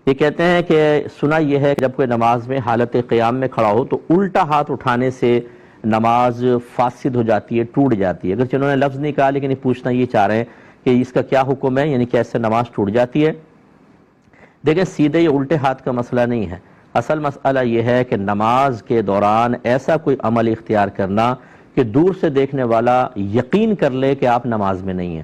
یہ کہتے ہیں کہ سنا یہ ہے کہ جب کوئی نماز میں حالت قیام میں کھڑا ہو تو الٹا ہاتھ اٹھانے سے نماز فاسد ہو جاتی ہے، ٹوٹ جاتی ہے۔ اگرچہ انہوں نے لفظ نہیں کہا لیکن یہ پوچھنا یہ چاہ رہے ہیں کہ اس کا کیا حکم ہے، یعنی کہ ایسے نماز ٹوٹ جاتی ہے؟ دیکھیں سیدھے یہ الٹے ہاتھ کا مسئلہ نہیں ہے، اصل مسئلہ یہ ہے کہ نماز کے دوران ایسا کوئی عمل اختیار کرنا کہ دور سے دیکھنے والا یقین کر لے کہ آپ نماز میں نہیں ہیں۔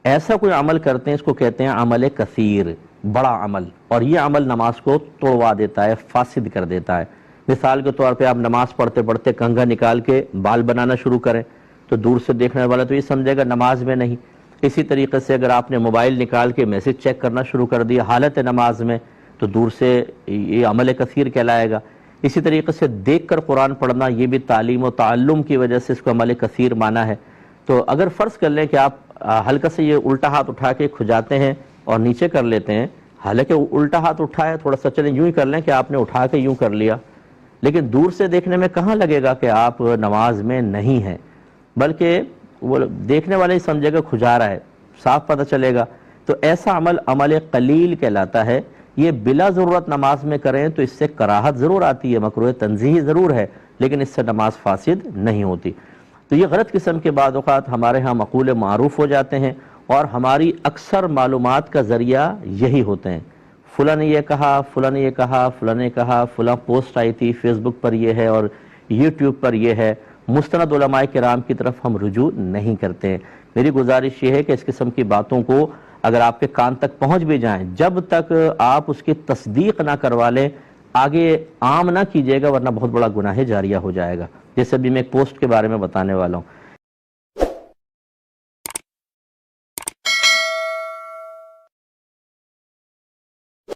ایسا کوئی عمل کرتے ہیں، اس کو کہتے ہیں عمل کثیر، بڑا عمل، اور یہ عمل نماز کو توڑوا دیتا ہے، فاسد کر دیتا ہے۔ مثال کے طور پہ آپ نماز پڑھتے پڑھتے کنگھا نکال کے بال بنانا شروع کریں تو دور سے دیکھنے والا تو یہ سمجھے گا نماز میں نہیں۔ اسی طریقے سے اگر آپ نے موبائل نکال کے میسج چیک کرنا شروع کر دیا حالت نماز میں تو دور سے یہ عمل کثیر کہلائے گا۔ اسی طریقے سے دیکھ کر قرآن پڑھنا، یہ بھی تعلیم و تعلم کی وجہ سے اس کو عمل کثیر مانا ہے۔ تو اگر فرض کر لیں کہ آپ ہلکا سے یہ الٹا ہاتھ اٹھا کے کھجاتے ہیں اور نیچے کر لیتے ہیں، حالانکہ الٹا ہاتھ اٹھا ہے، تھوڑا سا چلیں یوں ہی کر لیں کہ آپ نے اٹھا کے یوں کر لیا، لیکن دور سے دیکھنے میں کہاں لگے گا کہ آپ نماز میں نہیں ہیں، بلکہ وہ دیکھنے والا ہی سمجھے گا کھجا رہا ہے، صاف پتہ چلے گا۔ تو ایسا عمل عمل قلیل کہلاتا ہے۔ یہ بلا ضرورت نماز میں کریں تو اس سے کراہت ضرور آتی ہے، مکروہ تنزیہی ضرور ہے، لیکن اس سے نماز فاسد نہیں ہوتی۔ تو یہ غلط قسم کے بعض اوقات ہمارے ہاں مقولے معروف ہو جاتے ہیں اور ہماری اکثر معلومات کا ذریعہ یہی ہوتے ہیں۔ فلاں نے یہ کہا، فلاں نے یہ کہا، فلاں نے کہا، فلاں پوسٹ آئی تھی، فیس بک پر یہ ہے اور یوٹیوب پر یہ ہے، مستند علماء کرام کی طرف ہم رجوع نہیں کرتے ہیں۔ میری گزارش یہ ہے کہ اس قسم کی باتوں کو اگر آپ کے کان تک پہنچ بھی جائیں، جب تک آپ اس کی تصدیق نہ کروا لیں آگے عام نہ کیجیے گا، ورنہ بہت بڑا گناہ جاریہ ہو جائے گا۔ جیسے ابھی میں ایک پوسٹ کے بارے میں بتانے والا ہوں،